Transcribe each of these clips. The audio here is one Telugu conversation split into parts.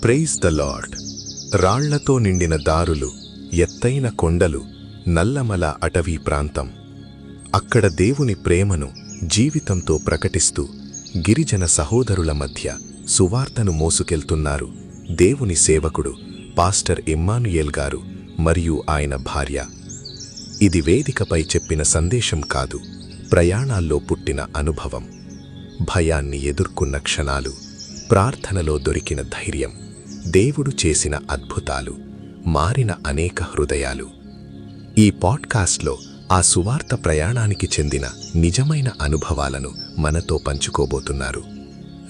Praise the lord. రాళ్లతో నిండిన దారులు, ఎత్తైన కొండలు, నల్లమల అటవీ ప్రాంతం. అక్కడ దేవుని ప్రేమను జీవితంతో ప్రకటిస్తూ గిరిజన సహోదరుల మధ్య సువార్తను మోసుకెళ్తున్నారు దేవుని సేవకుడు పాస్టర్ ఇమ్మానుయేల్ గారు మరియు ఆయన భార్య. ఇది వేదికపై చెప్పిన సందేశం కాదు, ప్రయాణాల్లో పుట్టిన అనుభవం. భయాన్ని ఎదుర్కొన్న క్షణాలు, ప్రార్థనలో దొరికిన ధైర్యం, దేవుడు చేసిన అద్భుతాలు, మారిన అనేక హృదయాలు. ఈ పాడ్కాస్ట్లో ఆ సువార్త ప్రయాణానికి చెందిన నిజమైన అనుభవాలను మనతో పంచుకోబోతున్నారు.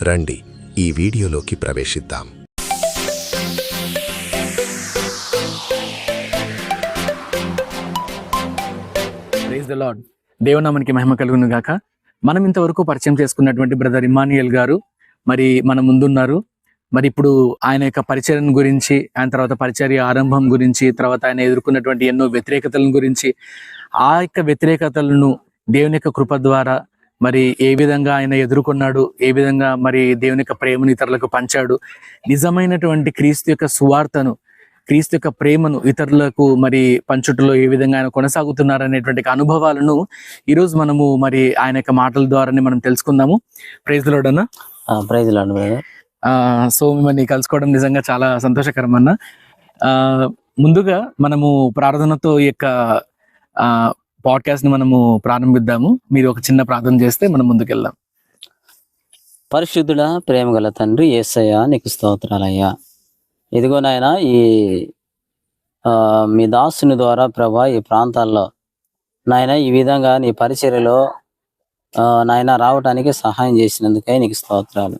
రండి ఈ వీడియోలోకి ప్రవేశిద్దాం. Praise the Lord. దేవునామానికి మహిమ కలుగును గాక. మనం ఇంతవరకు పరిచయం చేసుకున్నటువంటి బ్రదర్ ఇమ్మానుయేల్ గారు మరి మన ముందున్నారు. మరి ఇప్పుడు ఆయన యొక్క పరిచర్య గురించి, ఆయన తర్వాత పరిచర్య ఆరంభం గురించి, తర్వాత ఆయన ఎదుర్కొన్నటువంటి ఎన్నో వ్యతిరేకతల గురించి, ఆ యొక్క వ్యతిరేకతలను దేవుని యొక్క కృప ద్వారా మరి ఏ విధంగా ఆయన ఎదుర్కొన్నాడు, ఏ విధంగా మరి దేవుని యొక్క ప్రేమను ఇతరులకు పంచాడు, నిజమైనటువంటి క్రీస్తు యొక్క సువార్తను, క్రీస్తు యొక్క ప్రేమను ఇతరులకు మరి పంచుటలో ఏ విధంగా ఆయన కొనసాగుతున్నారు అనేటువంటి అనుభవాలను ఈరోజు మనము మరి ఆయన యొక్క మాటల ద్వారానే మనం తెలుసుకుందాము. ప్రైజ్ ది లార్డ్ అన్న. Praise the Lord brother. So మిమ్మల్ని కలుసుకోవడం నిజంగా చాలా సంతోషకరం అన్న. ముందుగా మనము ప్రార్థనతో ఈ యొక్క పాడ్కాస్ట్ ని మనము ప్రారంభిద్దాము. మీరు ఒక చిన్న ప్రార్థన చేస్తే మనం ముందుకెళ్దాం. పరిశుద్ధుడా, ప్రేమ గల తండ్రి యేసయ్యా, నీకు స్తోత్రాలయ్యా. ఇదిగో నాయన, ఈ మీ దాసుని ద్వారా ప్రభా ఈ ప్రాంతాల్లో నాయన ఈ విధంగా నీ పరిచర్యలో నాయన రావటానికి సహాయం చేసినందుకే నీకు స్తోత్రాలు.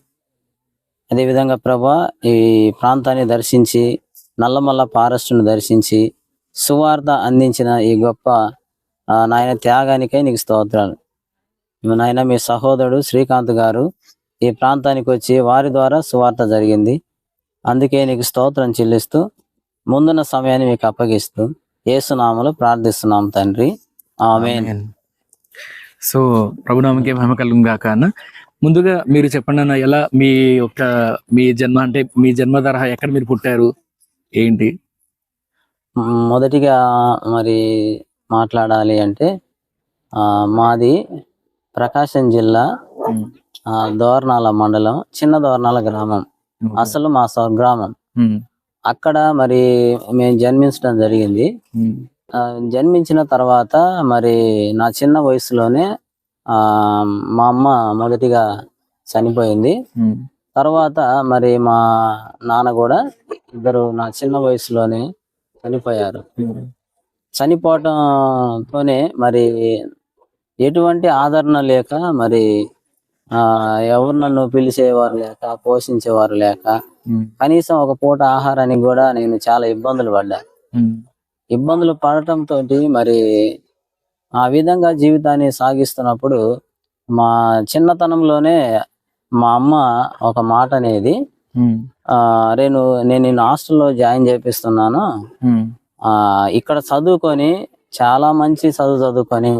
అదేవిధంగా ప్రభా ఈ ప్రాంతాన్ని దర్శించి, నల్లమల్ల ఫారెస్ట్ను దర్శించి సువార్త అందించిన ఈ గొప్ప నాయన త్యాగానికై నీకు స్తోత్రాలు. నాయన మీ సహోదరుడు శ్రీకాంత్ గారు ఈ ప్రాంతానికి వచ్చి వారి ద్వారా సువార్త జరిగింది. అందుకే నీకు స్తోత్రం చెల్లిస్తూ ముందున్న సమయాన్ని మీకు అప్పగిస్తూ యేసునామములో ప్రార్థిస్తున్నాం తండ్రి, ఆమేన్. సో ప్రభునామకే మహిమ కలుగును గాక అన్న. ముందుగా మీరు చెప్పండి అన్న, ఎలా మీ జన్మ, అంటే మీ జన్మ తరహా ఎక్కడ మీరు పుట్టారు, ఏంటి? మొదటిగా మరి మాట్లాడాలి అంటే మాది ప్రకాశం జిల్లా దోర్నాల మండలం, చిన్న దోర్నాల గ్రామం, అసలు మా స్వగ్రామం. అక్కడ మరి మేము జన్మించడం జరిగింది. జన్మించిన తర్వాత మరి నా చిన్న వయసులోనే మా అమ్మ మొదటిగా చనిపోయింది. తర్వాత మరి మా నాన్న కూడా ఇద్దరు నా చిన్న వయసులోనే చనిపోయారు. చనిపోవటంతోనే మరి ఎటువంటి ఆదరణ లేక, మరి ఎవరు నన్ను పిలిచేవారు లేక, పోషించేవారు లేక, కనీసం ఒక పూట ఆహారానికి కూడా నేను చాలా ఇబ్బందులు పడ్డా. ఇబ్బందులు పడటంతో మరి ఆ విధంగా జీవితాన్ని సాగిస్తున్నప్పుడు మా చిన్నతనంలోనే మా అమ్మ ఒక మాట అనేది, నేను నిన్ను హాస్టల్లో జాయిన్ చేపిస్తున్నాను, ఇక్కడ చదువుకొని చాలా మంచి చదువుకొని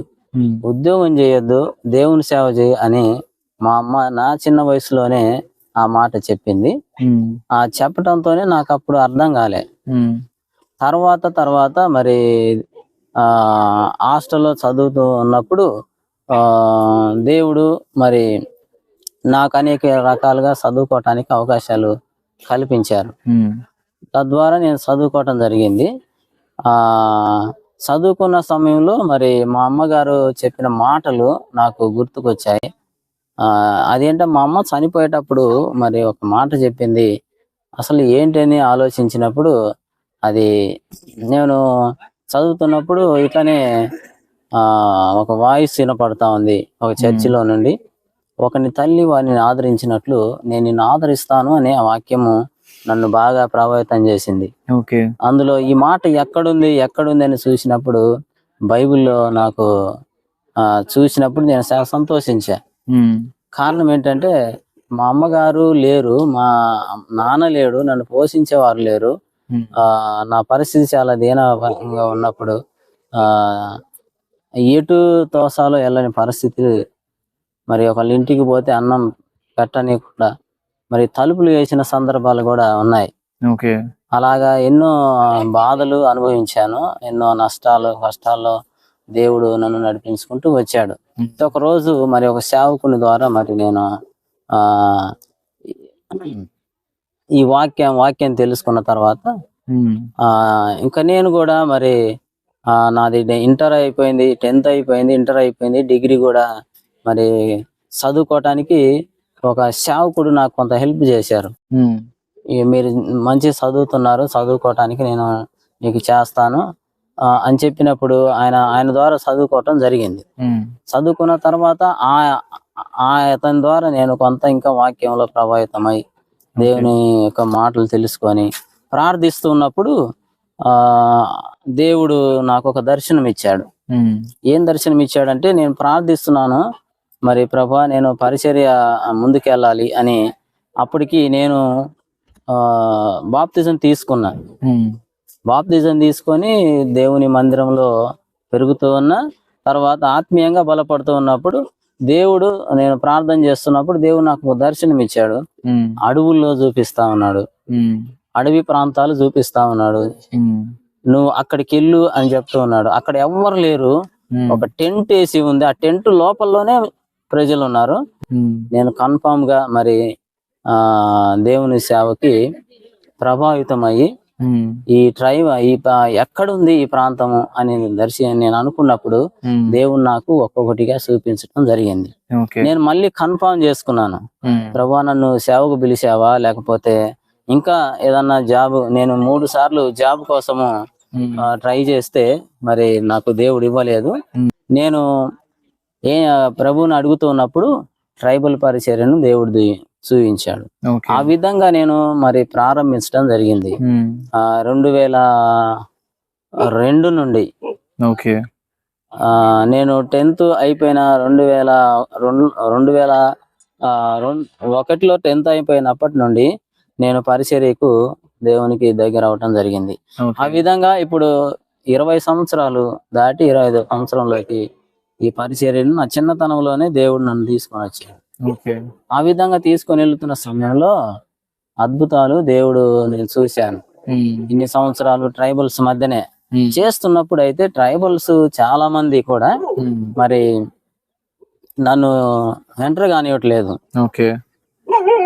ఉద్యోగం చేయొద్దు, దేవుని సేవ చేయి అని మా అమ్మ నా చిన్న వయసులోనే ఆ మాట చెప్పింది. ఆ చెప్పటంతోనే నాకు అప్పుడు అర్థం కాలే. తర్వాత మరి హాస్టల్లో చదువుతూ ఉన్నప్పుడు దేవుడు మరి నాకు అనేక రకాలుగా చదువుకోవటానికి అవకాశాలు కల్పించారు. తద్వారా నేను చదువుకోవటం జరిగింది. చదువుకున్న సమయంలో మరి మా అమ్మగారు చెప్పిన మాటలు నాకు గుర్తుకొచ్చాయి. అదేంటో మా అమ్మ చనిపోయేటప్పుడు మరి ఒక మాట చెప్పింది. అసలు ఏంటని ఆలోచించినప్పుడు, అది నేను చదువుతున్నప్పుడు ఇట్లానే ఒక వాయిస్ వినపడతా ఉంది ఒక చర్చిలో నుండి. ఒకని తల్లి వారిని ఆదరించినట్లు నేను నిన్ను ఆదరిస్తాను అనే ఆ వాక్యము నన్ను బాగా ప్రభావితం చేసింది. ఓకే. అందులో ఈ మాట ఎక్కడుంది అని చూసినప్పుడు బైబిల్లో నాకు చూసినప్పుడు నేను చాలా సంతోషించా. కారణం ఏంటంటే మా అమ్మగారు లేరు, మా నాన్న లేడు, నన్ను పోషించేవారు లేరు. నా పరిస్థితి చాలా దీనంగా ఉన్నప్పుడు ఎటు తోసాలో వెళ్ళని పరిస్థితి. మరి ఒకళ్ళ ఇంటికి పోతే అన్నం పెట్టనీయకుండా మరి తలుపులు వేసిన సందర్భాలు కూడా ఉన్నాయి. ఓకే. అలాగా ఎన్నో బాధలు అనుభవించాను, ఎన్నో నష్టాలు కష్టాల్లో దేవుడు నన్ను నడిపించుకుంటూ వచ్చాడు. ఒక రోజు మరి ఒక సేవకుని ద్వారా మరి నేను ఈ వాక్యం తెలుసుకున్న తర్వాత ఇంకా నేను కూడా మరి నాది ఇంటర్ అయిపోయింది, 10th అయిపోయింది, ఇంటర్ అయిపోయింది, డిగ్రీ కూడా మరి చదువుకోవటానికి ఒక సేవకుడు నాకు కొంత హెల్ప్ చేశారు. మీరు మంచి చదువుతున్నారు, చదువుకోవటానికి నేను మీకు చేస్తాను అని చెప్పినప్పుడు ఆయన ద్వారా చదువుకోవటం జరిగింది. చదువుకున్న తర్వాత అతని ద్వారా నేను కొంత ఇంకా వాక్యంలో ప్రభావితమై దేవుని యొక్క మాటలు తెలుసుకొని ప్రార్థిస్తున్నప్పుడు దేవుడు నాకు ఒక దర్శనం ఇచ్చాడు. ఏం దర్శనం ఇచ్చాడంటే, నేను ప్రార్థిస్తున్నాను మరి ప్రభా నేను పరిచర్య ముందుకెళ్ళాలి అని. అప్పటికి నేను బాప్తిజం తీసుకున్నాను. బాప్తిజం తీసుకొని దేవుని మందిరంలో పెరుగుతూ ఉన్న తర్వాత ఆత్మీయంగా బలపడుతూ ఉన్నప్పుడు దేవుడు, నేను ప్రార్థన చేస్తున్నప్పుడు దేవుడు నాకు దర్శనం ఇచ్చాడు. అడవుల్లో చూపిస్తా ఉన్నాడు, అడవి ప్రాంతాలు చూపిస్తా ఉన్నాడు. నువ్వు అక్కడికి వెళ్ళు అని చెప్తూ ఉన్నాడు. అక్కడ ఎవ్వరు లేరు, ఒక టెంట్ వేసి ఉంది, ఆ టెంట్ లోపలలోనే ప్రజలు ఉన్నారు. నేను కన్ఫామ్ గా మరి దేవుని సేవకి ప్రభావితమయ్యి ఈ ఎక్కడుంది ఈ ప్రాంతము అని నేను అనుకున్నప్పుడు దేవుడు నాకు ఒక్కొక్కటిగా చూపించడం జరిగింది. నేను మళ్ళీ కన్ఫర్మ్ చేసుకున్నాను, ప్రభా నన్ను సేవకు పిలిచావా లేకపోతే ఇంకా ఏదన్నా జాబ్. నేను 3 సార్లు జాబ్ కోసము ట్రై చేస్తే మరి నాకు దేవుడు ఇవ్వలేదు. నేను ప్రభువుని అడుగుతూ ఉన్నప్పుడు ట్రైబల్ పరిచర్యను దేవుడు చూపించాడు. ఆ విధంగా నేను మరి ప్రారంభించడం జరిగింది 2002 నుండి. నేను 10th అయిపోయిన 2001లో 10th అయిపోయినప్పటి నుండి నేను పరిచర్యకు దేవునికి దగ్గర అవటం జరిగింది. ఆ విధంగా ఇప్పుడు 20 సంవత్సరాలు దాటి 25వ సంవత్సరంలోకి ఈ పరిచర్యను నా చిన్నతనంలోనే దేవుడు నన్ను తీసుకొని వచ్చాడు. ఆ విధంగా తీసుకొని వెళ్తున్న సమయంలో అద్భుతాలు దేవుడు నేను చూశాను. ఇన్ని సంవత్సరాలు ట్రైబల్స్ మధ్యనే చేస్తున్నప్పుడు అయితే ట్రైబల్స్ చాలా మంది కూడా మరి నన్ను ఎంటర్ కానివ్వట్లేదు.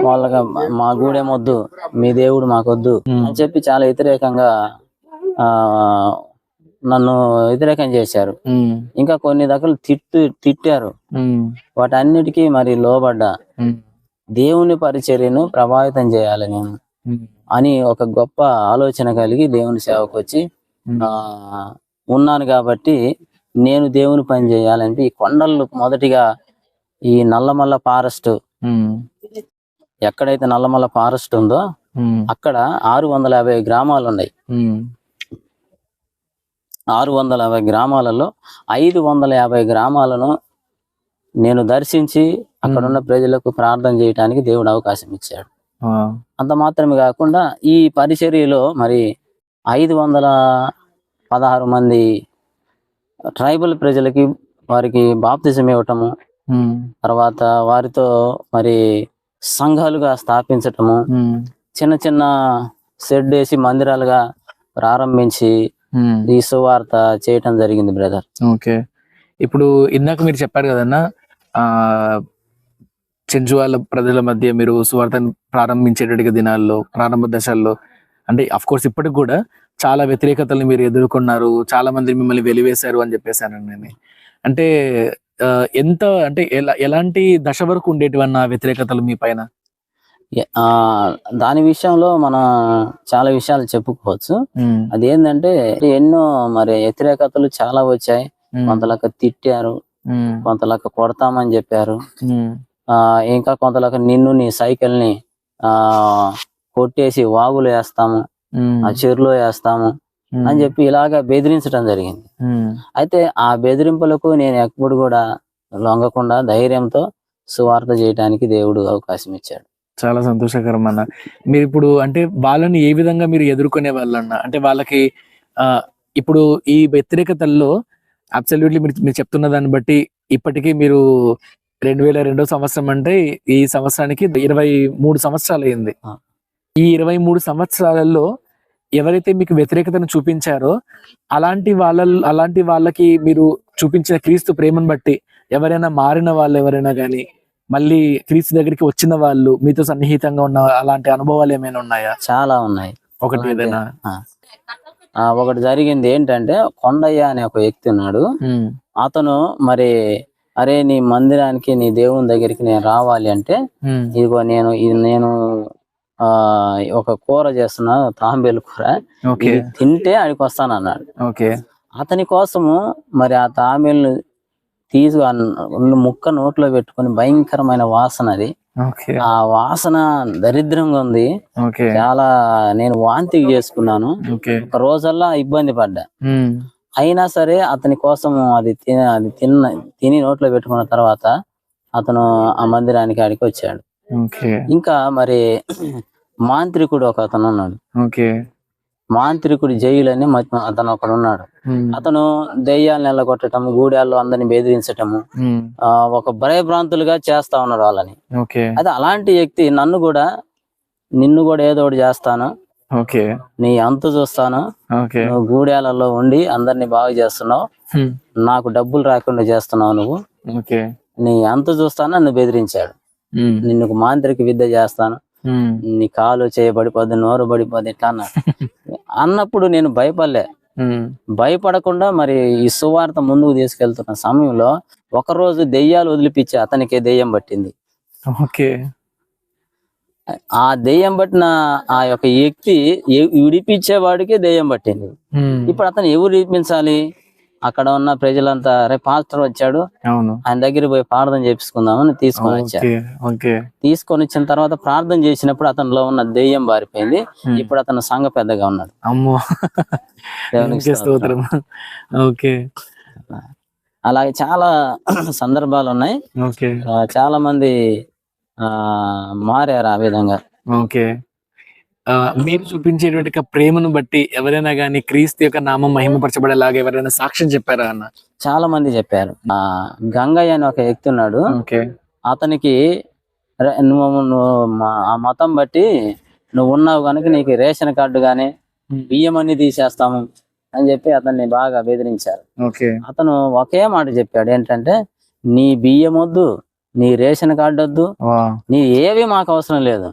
వాళ్ళగా మా గూడెమొద్దు, మీ దేవుడు మాకొద్దు అని చెప్పి చాలా వ్యతిరేకంగా నన్ను వ్యతిరేకం చేశారు. ఇంకా కొన్ని దగ్గర తిట్టారు. వాటన్నిటికీ మరి లోబడ్డా దేవుని పరిచర్యను ప్రభావితం చేయాలి నేను అని ఒక గొప్ప ఆలోచన కలిగి దేవుని సేవకు వచ్చి ఉన్నాను. కాబట్టి నేను దేవుని పని చేయాలంటే ఈ కొండలు మొదటిగా ఈ నల్లమల్ల ఫారెస్ట్, ఎక్కడైతే నల్లమల్ల ఫారెస్ట్ ఉందో అక్కడ 650 గ్రామాలు ఉన్నాయి. 650 గ్రామాలలో 550 గ్రామాలను నేను దర్శించి అక్కడున్న ప్రజలకు ప్రార్థన చేయడానికి దేవుడు అవకాశం ఇచ్చాడు. అంత మాత్రమే కాకుండా ఈ పరిచర్యలో మరి 516 మంది ట్రైబల్ ప్రజలకి వారికి బాప్తిజం ఇవ్వటము, తర్వాత వారితో మరి సంఘాలుగా స్థాపించటము, చిన్న చిన్న షెడ్ వేసి మందిరాలుగా ప్రారంభించి ఈ సువార్త చేయటం జరిగింది బ్రదర్. ఓకే. ఇప్పుడు ఇందాక మీరు చెప్పారు కదన్నా, చెంచువాళ్ళ ప్రజల మధ్య మీరు సువార్తను ప్రారంభించేటట్టుగా దినాల్లో ప్రారంభ దశల్లో అంటే అఫ్ కోర్స్ ఇప్పటికి కూడా చాలా వ్యతిరేకతల్ని మీరు ఎదుర్కొన్నారు, చాలా మంది మిమ్మల్ని వెలివేశారు అని చెప్పేశాను నేను. అంటే ఎంత అంటే ఎలాంటి దశ వరకు ఉండేటివన్న వ్యతిరేకతలు మీ పైన? దాని విషయంలో మనం చాలా విషయాలు చెప్పుకోవచ్చు. అదేంటంటే ఎన్నో మరి వ్యతిరేకతలు చాలా వచ్చాయి. కొంతలక్క తిట్టారు, కొంతలక్క కొడతామని చెప్పారు, ఇంకా కొంతలోకి నిన్ను నీ సైకిల్ని ఆ కొట్టేసి వాగులు వేస్తాము, ఆ చెరులో వేస్తాము అని చెప్పి ఇలాగ బెదిరించడం జరిగింది. అయితే ఆ బెదిరింపులకు నేను ఎప్పుడు కూడా లొంగకుండా ధైర్యంతో సువార్త చేయడానికి దేవుడు అవకాశం ఇచ్చాడు. చాలా సంతోషకరం అన్న. మీరు ఇప్పుడు అంటే వాళ్ళని ఏ విధంగా మీరు ఎదుర్కొనే వాళ్ళన్న? అంటే వాళ్ళకి ఇప్పుడు ఈ వ్యతిరేకతల్లో అబ్సల్యూట్లీ మీరు చెప్తున్న దాన్ని బట్టి ఇప్పటికీ మీరు 2002 సంవత్సరం అంటే ఈ సంవత్సరానికి 23 సంవత్సరాలు అయింది. ఈ 23 సంవత్సరాలలో ఎవరైతే మీకు వ్యతిరేకతను చూపించారో అలాంటి వాళ్ళకి మీరు చూపించిన క్రీస్తు ప్రేమను బట్టి ఎవరైనా మారిన వాళ్ళు ఎవరైనా కానీ మళ్ళీ క్రీస్తు దగ్గరికి వచ్చిన వాళ్ళు మీతో సన్నిహితంగా ఉన్న అలాంటి అనుభవాలు ఏమైనా ఉన్నాయా? చాలా ఉన్నాయి. ఒకటి ఏదైనా? ఒకటి జరిగింది ఏంటంటే, కొండయ్య అనే ఒక వ్యక్తి ఉన్నాడు. అతను మరి అరే నీ మందిరానికి నీ దేవుని దగ్గరికి నేను రావాలి అంటే ఇదిగో నేను ఒక కూర చేస్తున్నా, తాంబేలు కూర, ఇది తింటే ఆడికి వస్తాను అన్నాడు. అతని కోసము మరి ఆ తాంబేలు తీసి ముక్క నోట్లో పెట్టుకుని భయంకరమైన వాసన అది. ఆ వాసన దరిద్రంగా ఉంది. చాలా నేను వాంతి చేసుకున్నాను. ఒక రోజల్లా ఇబ్బంది పడ్డా. అయినా సరే అతని కోసం అది తిని నోట్లో పెట్టుకున్న తర్వాత అతను ఆ మందిరానికి ఆడికి వచ్చాడు. ఇంకా మరి మాంత్రికుడు ఒక అతను ఉన్నాడు. మాంత్రికుడి జైలు అని అతను ఒకడు ఉన్నాడు. అతను దెయ్యాలను నెలగొట్టటము, గూడాల్లో అందరిని బెదిరించటము, ఒక భయభ్రాంతులుగా చేస్తా ఉన్నాడు వాళ్ళని. అయితే అలాంటి వ్యక్తి నిన్ను కూడా ఏదో ఒకటి చేస్తాను, నీ అంతు చూస్తాను, నువ్వు గూడాలలో ఉండి అందరిని బాగు చేస్తున్నావు, నాకు డబ్బులు రాకుండా చేస్తున్నావు, నువ్వు నీ అంతు చూస్తాను నన్ను బెదిరించాడు. నిన్ను మాంత్రిక విద్య చేస్తాను, నీ కాలు చేయబడిపోద్ది, నోరు పడిపోద్ది, ఇట్లా అన్నప్పుడు నేను భయపడకుండా మరి ఈ సువార్త ముందుకు తీసుకెళ్తున్న సమయంలో ఒకరోజు దెయ్యాలు వదిలిపించి అతనికి దెయ్యం పట్టింది. ఆ దెయ్యం పట్టిన ఆ యొక్క వ్యక్తి విడిపించేవాడికి దెయ్యం పట్టింది. ఇప్పుడు అతను ఎవరు విడిపించాలి? అక్కడ ఉన్న ప్రజలంతా రేపు పాస్టర్ వచ్చాడు, ఆయన దగ్గర పోయి ప్రార్థన చేపించుకుందామని తీసుకొని వచ్చారు. తీసుకొని వచ్చిన తర్వాత ప్రార్థన చేసినప్పుడు అతనిలో ఉన్న దెయ్యం బారిపోయింది. ఇప్పుడు అతను సంఘ పెద్దగా ఉన్నాడు. అలాగే చాలా సందర్భాలు ఉన్నాయి. చాలా మంది మారారు ఆ విధంగా. మీరు చూపించేటువంటి ప్రేమను బట్టి ఎవరైనా గానీ క్రీస్తు యొక్క నామం మహిమపరచబడేలాగా ఎవరైనా సాక్ష్యం చెప్పారా అన్న? చాలా మంది చెప్పారు. గంగయ్య అని ఒక వ్యక్తి ఉన్నాడు. అతనికి నువ్వు ఆ మతం బట్టి నువ్వు ఉన్నావు కనుక నీకు రేషన్ కార్డు గానీ బియ్యం అన్ని తీసేస్తాము అని చెప్పి అతన్ని బాగా బెదిరించారు. అతను ఒకే మాట చెప్పాడు, ఏంటంటే నీ బియ్యం వద్దు, నీ రేషన్ కార్డు వద్దు, నీ ఏవి మాకు అవసరం లేదు.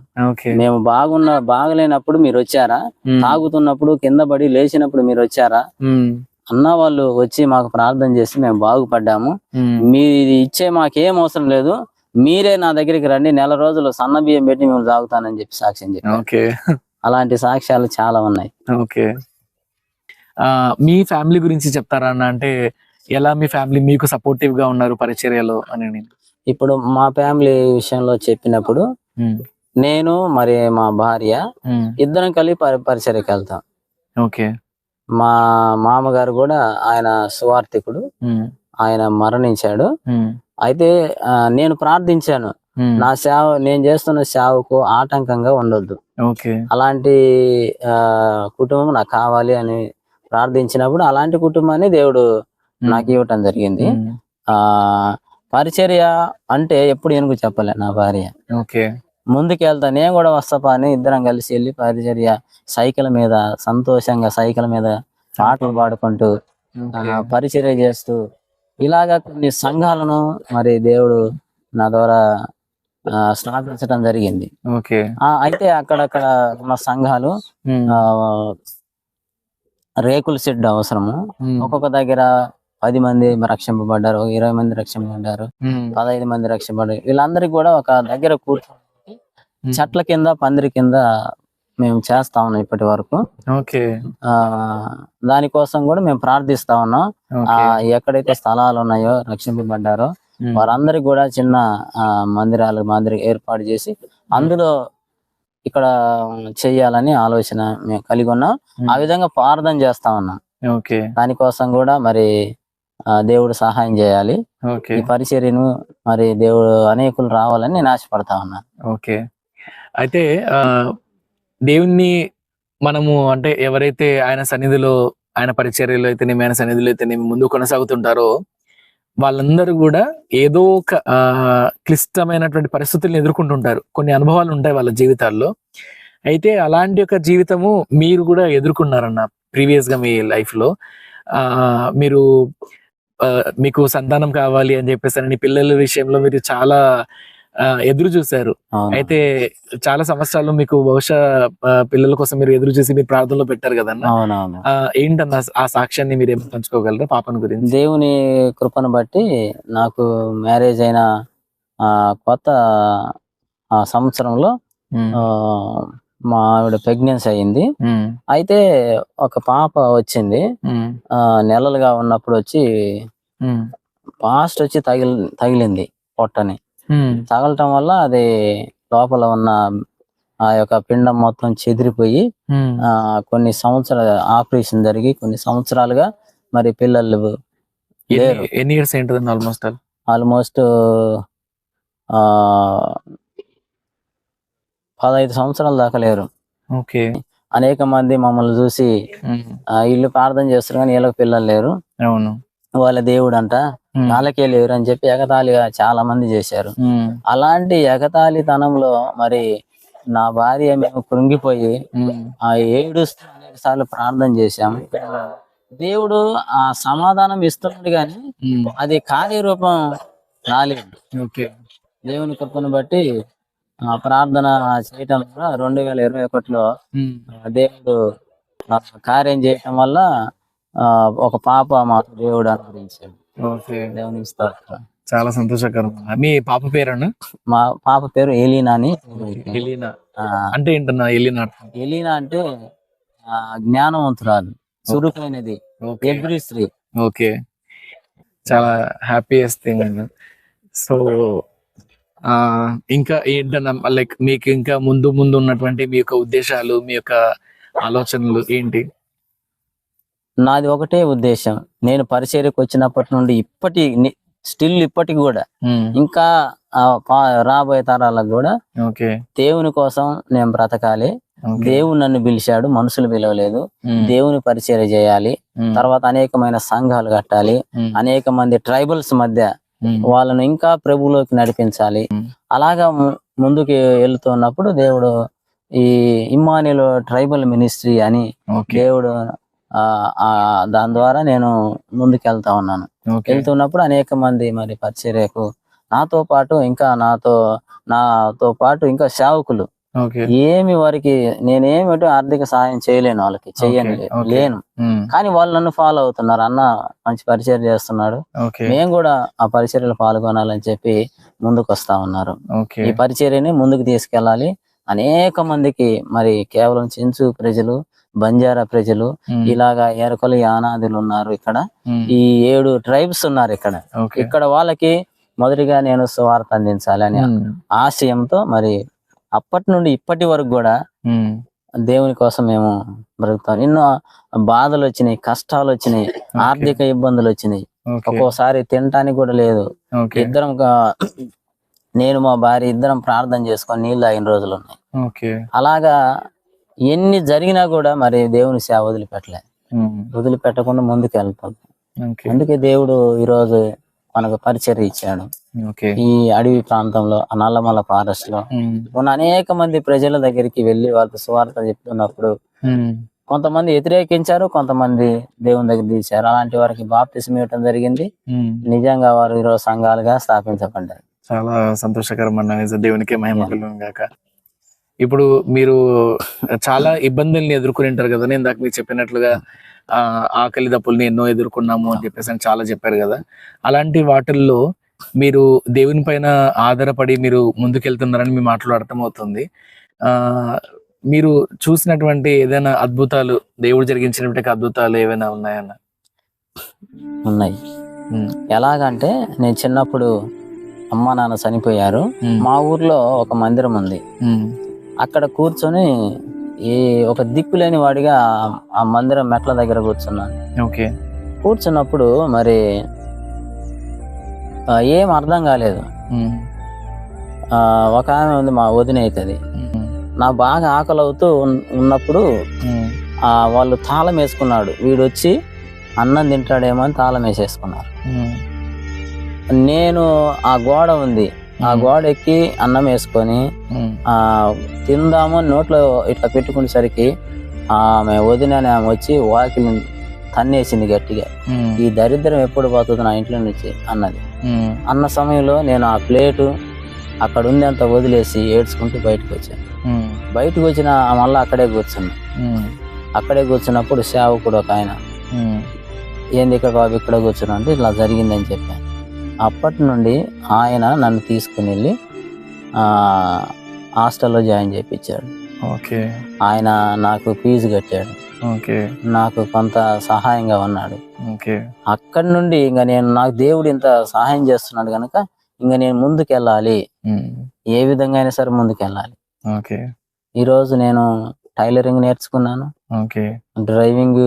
మేము బాగలేనప్పుడు మీరు వచ్చారా? తాగుతున్నప్పుడు కింద పడి లేచినప్పుడు మీరు వచ్చారా? అన్న వాళ్ళు వచ్చి మాకు ప్రార్థన చేసి మేము బాగుపడ్డాము. మీరు ఇచ్చే మాకేం అవసరం లేదు, మీరే నా దగ్గరికి రండి, నెల రోజులు సన్న బియ్యం పెట్టి మేము తాగుతానని చెప్పి సాక్ష్యం చెప్పారు. అలాంటి సాక్ష్యాలు చాలా ఉన్నాయి. మీ ఫ్యామిలీ గురించి చెప్తారా అన్న? అంటే ఎలా మీ ఫ్యామిలీ మీకు సపోర్టివ్ గా ఉన్నారు పరిచర్యలో అని? ఇప్పుడు మా ఫ్యామిలీ విషయంలో చెప్పినప్పుడు నేను మరి మా భార్య ఇద్దరం కలిపి పరిచర్యకి వెళ్తాం. మా మామగారు కూడా ఆయన సువార్థికుడు, ఆయన మరణించాడు. అయితే నేను ప్రార్థించాను, నా సేవ నేను చేస్తున్న సేవకు ఆటంకంగా ఉండొద్దు, అలాంటి కుటుంబం నాకు కావాలి అని ప్రార్థించినప్పుడు అలాంటి కుటుంబాన్ని దేవుడు నాకు ఇవ్వటం జరిగింది. పరిచర్య అంటే ఎప్పుడు ఎందుకు చెప్పలే నా భార్య, ముందుకెళ్తా నేను కూడా వస్తాపా అని ఇద్దరం కలిసి వెళ్ళి పరిచర్య సైకిల్ మీద సంతోషంగా సైకిల్ మీద పాటలు పాడుకుంటూ పరిచర్య చేస్తూ ఇలాగా కొన్ని సంఘాలను మరి దేవుడు నా ద్వారా స్థాపించడం జరిగింది. అయితే అక్కడక్కడ ఉన్న సంఘాలు రేకుల షెడ్ అవసరము. ఒక్కొక్క దగ్గర 10 మంది రక్షింపబడ్డారు, 20 మంది రక్షింపబడ్డారు, 15 మంది రక్షింపబడ్డారు. వీళ్ళందరికీ కూడా ఒక దగ్గర కూర్చొని చెట్ల కింద పందిరి కింద మేము చేస్తా ఉన్నాం ఇప్పటి వరకు. దానికోసం కూడా మేము ప్రార్థిస్తా ఉన్నాం. ఎక్కడైతే స్థలాలు ఉన్నాయో రక్షింపబడ్డారో వారందరికి కూడా చిన్న మందిరాలు మాదిరి ఏర్పాటు చేసి అందులో ఇక్కడ చెయ్యాలని ఆలోచన మేము కలిగి ఉన్నాం. ఆ విధంగా ప్రార్థన చేస్తా ఉన్నాం. ఓకే. దానికోసం కూడా మరి దేవుడు సహాయం చేయాలి. ఓకే. ఈ పరిచర్యను మరి దేవుడు అనేకులు రావాలని నేను ఆశపడతా ఉన్నాను. ఓకే. అయితే దేవుణ్ణి మనము అంటే ఎవరైతే ఆయన సన్నిధిలో, ఆయన పరిచర్యలో అయితేనేమి, ఆయన సన్నిధిలో అయితేనేమి ముందు కొనసాగుతుంటారో వాళ్ళందరూ కూడా ఏదో ఒక క్లిష్టమైనటువంటి పరిస్థితులను ఎదుర్కొంటుంటారు. కొన్ని అనుభవాలు ఉంటాయి వాళ్ళ జీవితాల్లో. అయితే అలాంటి ఒక జీవితము మీరు కూడా ఎదుర్కొన్నారన్న ప్రీవియస్ గా మీ లైఫ్ లో. మీరు మీకు సంతానం కావాలి అని చెప్పేసి పిల్లల విషయంలో మీరు చాలా ఎదురు చూశారు. అయితే చాలా సంవత్సరాలు మీకు బహుశా పిల్లల కోసం మీరు ఎదురు చూసి మీరు ప్రార్థనలో పెట్టారు కదన్నా. ఏంటన్నా ఆ సాక్ష్యాన్ని మీరు ఏమి పంచుకోగలరా పాపను గురించి? దేవుని కృపను బట్టి నాకు మ్యారేజ్ అయిన కొత్త సంవత్సరంలో మా ఆవిడ ప్రెగ్నెన్సీ అయింది. అయితే ఒక పాప వచ్చింది. నెలలుగా ఉన్నప్పుడు వచ్చి ఫాస్ట్ వచ్చి తగిలింది పొట్టని. తగలటం వల్ల అది లోపల ఉన్న ఆ యొక్క పిండం మొత్తం చెదిరిపోయి కొన్ని సంవత్సరాలు ఆపరేషన్ జరిగి కొన్ని సంవత్సరాలుగా మరి పిల్లలు ఎన్ని ఇయర్స్ ఏంటండి? ఆల్మోస్ట్ 15 సంవత్సరాల దాకా లేరు. ఓకే. అనేక మంది మమ్మల్ని చూసి వీళ్ళు ప్రార్థన చేస్తారు కానీ వీళ్ళకి పిల్లలు లేరు, అవును వాళ్ళ దేవుడు అంట, వాళ్ళకే లేరు అని చెప్పి ఎగతాళిగా చాలా మంది చేశారు. అలాంటి ఎగతాళితనంలో మరి నా భార్య మేము కృంగిపోయి ఆ 7 సార్లు ప్రార్థన చేశాము. దేవుడు ఆ సమాధానం ఇస్తున్నాడు కానీ అది కార్యరూపం రాలేదు. దేవుని కృపను బట్టి ప్రార్థన చేయటం వల్ల 2021లో దేవుడు కార్యం చేయటం వల్ల ఒక పాప మాకు దేవుడు అనుగ్రహించాడు. దేవునికి స్తోత్రం. చాలా సంతోషకరం. మీ పాప పేరన్నా? మా పాప పేరు ఎలీనా అని. ఎలీనా అంటే ఏంటన్నా? ఎలీనా అంటే జ్ఞానవంతురాలు, చురుకైనది, ఎవ్రీ స్త్రీ. ఓకే, చాలా హ్యాపీయెస్ట్ థింగ్ అండి. సో ఇంకా ఏంటన్నా లైక్ మీకు ఇంకా ముందు ఉన్నటువంటి మీ యొక్క ఉద్దేశాలు, మీ యొక్క ఆలోచనలు ఏంటి? నాది ఒకటే ఉద్దేశం. నేను పరిచర్యకు వచ్చినప్పటి నుండి ఇప్పటికి కూడా ఇంకా రాబోయే తరాలకు కూడా దేవుని కోసం నేను బ్రతకాలి. దేవుడు నన్ను పిలిచాడు, మనుషులు పిలవలేదు. దేవుని పరిచర్య చేయాలి. తర్వాత అనేకమైన సంఘాలు కట్టాలి. అనేక మంది ట్రైబల్స్ మధ్య వాళ్ళను ఇంకా ప్రభువులోకి నడిపించాలి. అలాగా ముందుకు వెళ్తున్నప్పుడు దేవుడు ఈ ఇమ్మానుయేల్ ట్రైబల్ మినిస్ట్రీ అని దేవుడు దాని ద్వారా నేను ముందుకు వెళ్తా ఉన్నాను. వెళ్తున్నప్పుడు అనేక మంది మరి పరిచర్యకు నాతో పాటు ఇంకా సేవకులు ఏమి వారికి నేనేమిటో ఆర్థిక సహాయం చేయలేను, వాళ్ళకి లేను. కానీ వాళ్ళు నన్ను ఫాలో అవుతున్నారు. అన్న మంచి పరిచర్య చేస్తున్నాడు, మేము కూడా ఆ పరిచర్యలో పాల్గొనాలని చెప్పి ముందుకు వస్తా ఉన్నారు. ఈ పరిచర్యని ముందుకు తీసుకెళ్ళాలి. అనేక మందికి మరి కేవలం చెంచు ప్రజలు, బంజారా ప్రజలు, ఇలాగా ఎరకలు, యానాదులు ఉన్నారు. ఇక్కడ ఈ 7 ట్రైబ్స్ ఉన్నారు. ఇక్కడ వాళ్ళకి మొదటిగా నేను సువార్త అందించాలి అనే ఆశయంతో మరి అప్పటి నుండి ఇప్పటి వరకు కూడా దేవుని కోసం మేము బ్రతుకుతాం. ఎన్నో బాధలు వచ్చినాయి, కష్టాలు వచ్చినాయి, ఆర్థిక ఇబ్బందులు వచ్చినాయి. ఒక్కోసారి తినటానికి కూడా లేదు. ఇద్దరం నేను మా భార్య ఇద్దరం ప్రార్థన చేసుకొని నీళ్ళు తాగిన రోజులు ఉన్నాయి. అలాగా ఎన్ని జరిగినా కూడా మరి దేవుని సేవ వదిలిపెట్టకుండా ముందుకు వెళ్తాం. అందుకే దేవుడు ఈరోజు మనకు పరిచర్య ఇచ్చాడు. ఈ అడవి ప్రాంతంలో, నల్లమల ఫారెస్ట్ లో ఉన్న అనేక మంది ప్రజల దగ్గరికి వెళ్లి వాళ్ళకి సువార్త చెప్తున్నప్పుడు కొంతమంది వ్యతిరేకించారు, కొంతమంది దేవుని దగ్గర తీశారు. అలాంటి వారికి బాప్తిసం ఇవ్వటం జరిగింది. నిజంగా వారు ఈరోజు సంఘాలుగా స్థాపించబడ్డారు. చాలా సంతోషకరం అన్న, దేవునికి మహిమ కలుగును గాక. ఇప్పుడు మీరు చాలా ఇబ్బందుల్ని ఎదుర్కొని ఉంటారు కదా. నేను ఇందాక మీకు చెప్పినట్లుగా ఆకలి దప్పుల్ని ఎన్నో ఎదుర్కొన్నాము అని చెప్పేసి చాలా చెప్పారు కదా. అలాంటి వాటిల్లో మీరు దేవుని పైన ఆధారపడి మీరు ముందుకెళ్తున్నారని మీ మాటలు అర్థమవుతుంది. మీరు చూసినటువంటి ఏదైనా అద్భుతాలు, దేవుడు జరిగించినటువంటి అద్భుతాలు ఏవైనా ఉన్నాయన్న? ఉన్నాయి. ఎలాగంటే నేను చిన్నప్పుడు అమ్మ నాన్న చనిపోయారు. మా ఊర్లో ఒక మందిరం ఉంది. అక్కడ కూర్చొని ఈ ఒక దిక్కులేని వాడిగా ఆ మందిరం మెట్ల దగ్గర కూర్చున్నాను. ఓకే. కూర్చున్నప్పుడు మరి ఏం అర్థం కాలేదు. ఒక ఆమె ఉంది, మా వదిన అవుతుంది. నా బాగా ఆకలి అవుతూ ఉన్నప్పుడు వాళ్ళు తాళం వేసుకున్నాడు. వీడు వచ్చి అన్నం తింటాడేమో అని తాళం వేసేసుకున్నారు. నేను ఆ గోడ ఉంది, ఆ గోడ ఎక్కి అన్నం వేసుకొని తిందాము నోట్లో ఇట్లా పెట్టుకునేసరికి ఆమె వదిన ఆమె వచ్చి వాకిలి తన్నేసింది గట్టిగా. ఈ దరిద్రం ఎప్పుడు పోతుంది నా ఇంట్లో నుంచి అన్నది. అన్న సమయంలో నేను ఆ ప్లేటు అక్కడ ఉంది అంత వదిలేసి ఏడ్చుకుంటూ బయటకు వచ్చాను. బయటకు వచ్చిన మళ్ళీ అక్కడే కూర్చున్నా. అక్కడే కూర్చున్నప్పుడు సేవకుడు ఒక ఆయన, ఏంది ఇక్కడ బాబు ఇక్కడ కూర్చున్నా అంటే ఇట్లా జరిగిందని చెప్పాను. అప్పటి నుండి ఆయన నన్ను తీసుకుని వెళ్ళి హాస్టల్లో జాయిన్ చేయించాడు. ఓకే. ఆయన నాకు ఫీజు కట్టాడు. ఓకే. నాకు కొంత సహాయంగా ఉన్నాడు. ఓకే. అక్కడి నుండి ఇంకా నేను నాకు దేవుడు ఇంత సహాయం చేస్తున్నాడు కనుక ఇంకా నేను ముందుకెళ్ళాలి, ఏ విధంగా అయినా సరే ముందుకెళ్ళాలి. ఓకే. ఈరోజు నేను టైలరింగ్ నేర్చుకున్నాను. ఓకే. డ్రైవింగ్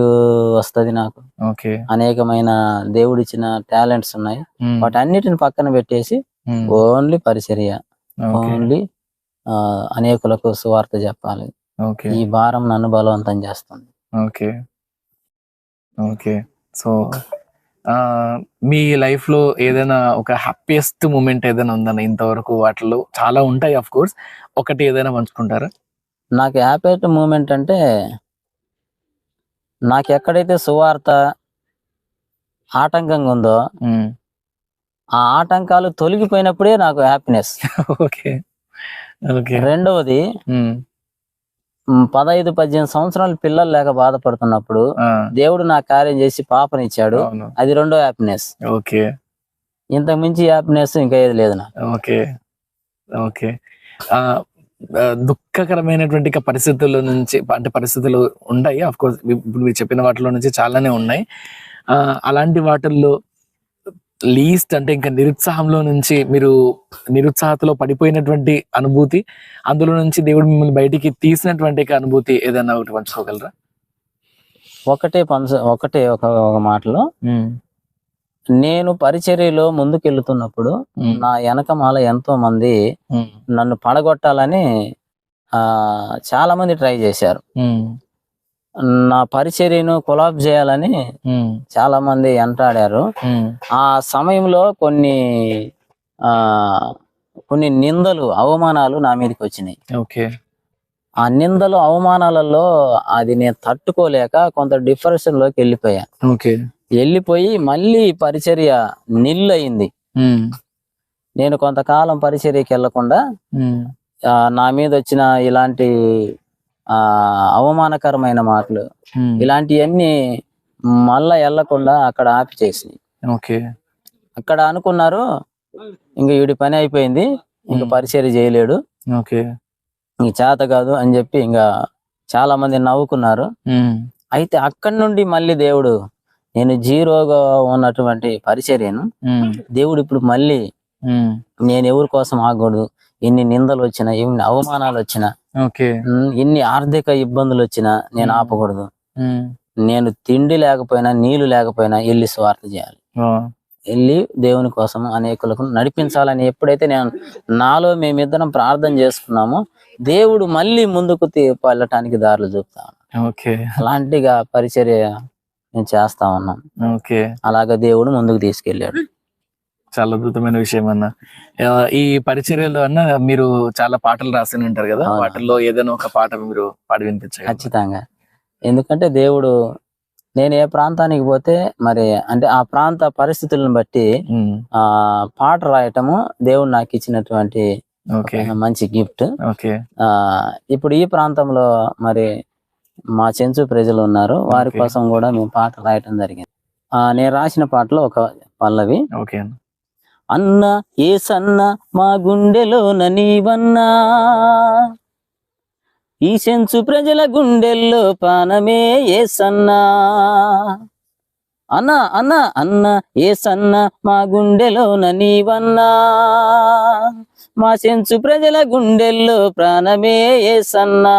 వస్తుంది నాకు. ఓకే. అనేకమైన దేవుడిచ్చిన టాలెంట్స్ ఉన్నాయి. వాటన్నిటిని పక్కన పెట్టేసి ఓన్లీ పరిచర్య, ఓన్లీ అనేకులకు సువార్త చెప్పాలి. ఈ భారం నన్ను బలవంతం చేస్తుంది. ఓకే. ఓకే. సో మీ లైఫ్ లో ఏదైనా ఒక హ్యాపీయెస్ట్ మూమెంట్ ఏదైనా ఉందన్న? ఇంతవరకు వాటిలో చాలా ఉంటాయి ఆఫ్ కోర్స్, ఒకటి ఏదైనా పంచుకుంటారా? నాకు హ్యాపీయెస్ట్ మూమెంట్ అంటే నాకు ఎక్కడైతే సువార్త ఆటంకంగా ఉందో ఆ ఆటంకాలు తొలగిపోయినప్పుడే నాకు హ్యాపీనెస్. ఓకే. ఓకే. రెండవది 15-18 సంవత్సరాలు పిల్లలు లేక బాధపడుతున్నప్పుడు దేవుడు నా కార్యం చేసి పాపనిచ్చాడు. అది రెండో హ్యాపీనెస్. ఓకే. ఇంతకు మించి హ్యాపీనెస్ ఇంకా ఏది లేదు నాకు. ఓకే. ఓకే. దుఃఖకరమైనటువంటి పరిస్థితుల నుంచి, అంటే పరిస్థితులు ఉంటాయి ఆఫ్ కోర్స్, ఇప్పుడు మీరు చెప్పిన వాటిలో నుంచి చాలానే ఉన్నాయి. అలాంటి వాటిల్లో లీస్ట్ అంటే ఇంకా నిరుత్సాహంలో నుంచి మీరు నిరుత్సాహతలో పడిపోయినటువంటి అనుభూతి, అందులో నుంచి దేవుడు మిమ్మల్ని బయటికి తీసినటువంటి అనుభూతి ఏదైనా ఒకటి పంచుకోగలరా? ఒకటే ఒక మాటలో, నేను పరిచర్యలో ముందుకెళ్తున్నప్పుడు నా వెనకమాల ఎంతో మంది నన్ను పడగొట్టాలని చాలా మంది ట్రై చేశారు. నా పరిచర్యను కొలాబ్ చేయాలని చాలా మంది వెంటాడారు. ఆ సమయంలో కొన్ని నిందలు, అవమానాలు నా మీదకి వచ్చినాయి. ఓకే. ఆ నిందలు, అవమానాలలో అది నేను తట్టుకోలేక కొంత డిప్రెషన్ లోకి వెళ్ళిపోయా. ఓకే. వెళ్ళిపోయి మళ్ళీ పరిచర్య నిల్లు అయింది. నేను కొంతకాలం పరిచర్యకి వెళ్లకుండా నా మీద వచ్చిన ఇలాంటి అవమానకరమైన మాటలు, ఇలాంటివన్నీ మళ్ళా వెళ్లకుండా అక్కడ ఆపి చేసినాయి. ఓకే. అక్కడ అనుకున్నారు ఇంక వీడి పని అయిపోయింది, ఇంక పరిచర్య చేయలేడు, ఇంక చేత కాదు అని చెప్పి ఇంకా చాలా మంది నవ్వుకున్నారు. అయితే అక్కడి నుండి మళ్ళీ దేవుడు, నేను జీరోగా ఉన్నటువంటి పరిచర్యను దేవుడు ఇప్పుడు మళ్ళీ, నేను ఎవరి కోసం ఆగకూడదు, ఎన్ని నిందలు వచ్చినా, ఎన్ని అవమానాలు వచ్చినా, ఎన్ని ఆర్థిక ఇబ్బందులు వచ్చినా నేను ఆపకూడదు. నేను తిండి లేకపోయినా, నీళ్లు లేకపోయినా వెళ్ళి స్వార్థ చేయాలి, వెళ్ళి దేవుని కోసం అనేకులకు నడిపించాలని ఎప్పుడైతే నాలో మేమిద్దరం ప్రార్థన చేసుకున్నామో దేవుడు మళ్ళీ ముందుకు వెళ్ళటానికి దారులు చూపుతాను. అలాంటిగా పరిచర్య నేను చేస్తా ఉన్నాం. అలాగా దేవుడు ముందుకు తీసుకెళ్ళాడు. చాలా అద్భుతమైన విషయం అన్న. ఈ పరిచర్యలో అన్న మీరు చాలా పాటలు రాసి ఉంటారు కదా, వాటిల్లో ఏదైనా ఒక పాట మీరు పాడి వినిపించాలి? ఖచ్చితంగా. ఎందుకంటే దేవుడు, నేను ఏ ప్రాంతానికి పోతే మరి అంటే ఆ ప్రాంత పరిస్థితులను బట్టి పాట రాయటము దేవుడు నాకు ఇచ్చినటువంటి మంచి గిఫ్ట్. ఇప్పుడు ఈ ప్రాంతంలో మరి మా చెంచు ప్రజలు ఉన్నారు, వారి కోసం కూడా మేము పాట రాయటం జరిగింది. నేను రాసిన పాటలో ఒక పల్లవి, అన్న ఏసన్న మా గుండెలోన నీవన్నా, ఈ చెంచు ప్రజల గుండెల్లో పానమే ఏసన్నా, అన్న అన్న అన్న ఏసన్న మా గుండెలోన నీవన్నా, మా సెంచు ప్రజల గుండెల్లో ప్రాణమే ఏసన్నా.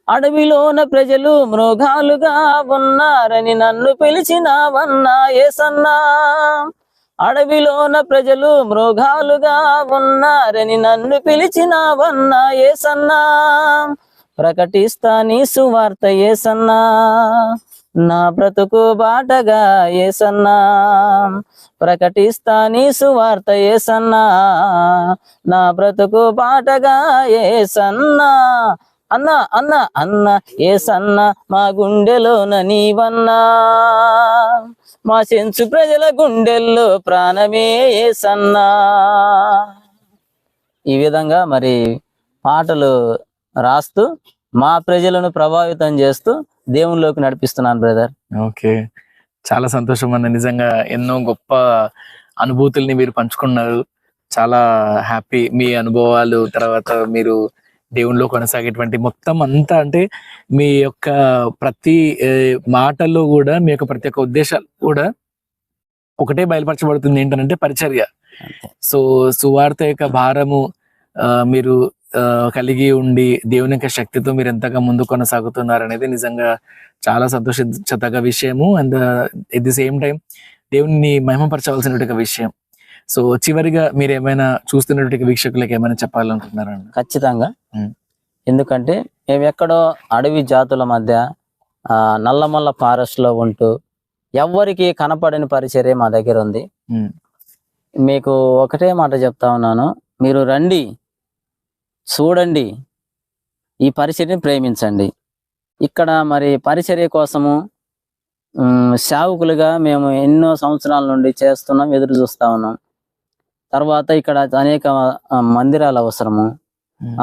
అడవిలోన ప్రజలు మృగాలుగా ఉన్నారని నన్ను పిలిచినావన్నా ఏసన్నా, అడవిలోన ప్రజలు మృగాలుగా ఉన్నారని నన్ను పిలిచినావన్నా ఏసన్నా. ప్రకటిస్తా నీ సువార్త ఏసన్నా, నా బ్రతుకు బాటగా ఏసన్నా. ప్రకటిస్తా నీ సువార్త ఏసన్నా, నా బ్రతుకు బాటగా ఏసన్నా. అన్న అన్న అన్న ఏసన్న మా గుండెలోన నీవన్నా, మా సెంచు ప్రజల గుండెల్లో ప్రాణమే ఏసన్నా. ఈ విధంగా మరి పాటలు రాస్తూ మా ప్రజలను ప్రభావితం చేస్తూ దేవునిలోకి నడిపిస్తున్నాను బ్రదర్. ఓకే, చాలా సంతోషం అన్న. నిజంగా ఎన్నో గొప్ప అనుభూతుల్ని మీరు పంచుకున్నారు. చాలా హ్యాపీ మీ అనుభవాలు, తర్వాత మీరు దేవునిలో కొనసాగేటువంటి మొత్తం అంతా, అంటే మీ యొక్క ప్రతి మాటల్లో కూడా మీ యొక్క ప్రతి ఒక్క ఉద్దేశాలు కూడా ఒకటే బయలుపరచబడుతుంది, ఏంటంటే పరిచర్య. సో సువార్త యొక్క భారము మీరు కలిగి ఉండి దేవుని యొక్క శక్తితో మీరు ఎంతగా ముందు కొనసాగుతున్నారు అనేది నిజంగా చాలా సంతోషించదగ్గ విషయము. And at the same time దేవుని మహిమపరచవలసిన విషయం. సో చివరిగా మీరు ఏమైనా చూస్తున్నటువంటి వీక్షకులకు ఏమైనా చెప్పాలనుకుంటున్నారండి? ఖచ్చితంగా. ఎందుకంటే మేము ఎక్కడో అడవి జాతుల మధ్య నల్లమల్ల ఫారెస్ట్ లో ఉంటూ ఎవ్వరికి కనపడని పరిచర్య మా దగ్గర ఉంది. మీకు ఒకటే మాట చెప్తా ఉన్నాను, మీరు రండి, చూడండి, ఈ పరిచర్యని ప్రేమించండి. ఇక్కడ మరి పరిచర్య కోసము సేవకులుగా మేము ఎన్నో సంవత్సరాల నుండి చేస్తున్నాం, ఎదురు చూస్తా ఉన్నాం. తర్వాత ఇక్కడ అనేక మందిరాలు అవసరము,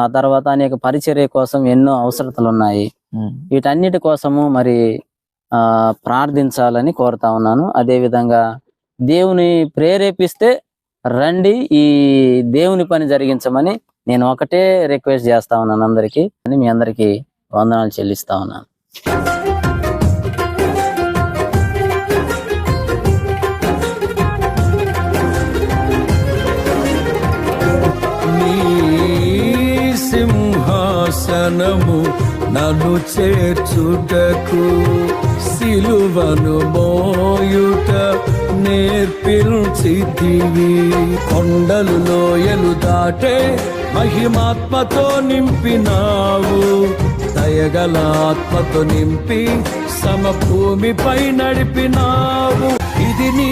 ఆ తర్వాత అనేక పరిచర్య కోసం ఎన్నో అవసరతలు ఉన్నాయి. వీటన్నిటి కోసము మరి ప్రార్థించాలని కోరుతా ఉన్నాను. అదే విధంగా దేవుని ప్రేరేపిస్తే రండి, ఈ దేవుని పని జరిగించమని నేను ఒకటే రిక్వెస్ట్ చేస్తా ఉన్నాను అందరికీ. అని మీ అందరికీ వందనాలు చెల్లిస్తా ఉన్నాను. సింహాసనము నన్ను చేర్చుటకు సిలువను మోయుట నేర్పించితివి. కొండలు లోయలు దాటే మహిమాత్మతో నింపినావు, దయగల ఆత్మతో నింపి సమభూమిపై నడిపినావు. ఇది నీ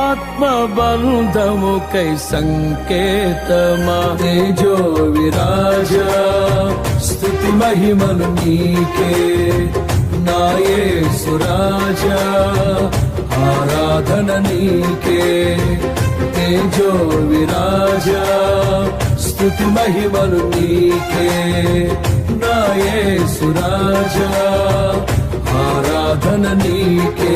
ఆత్మ బంధముకై సంకేతమా. తేజో విరాజా స్తుతి మహిమలు నీకే, నా యేసు రాజా ఆరాధన నీకే. తేజో విరాజా స్తుతి మహిమలు నీకే, నా యేసు రాజా ఆరాధన నీకే.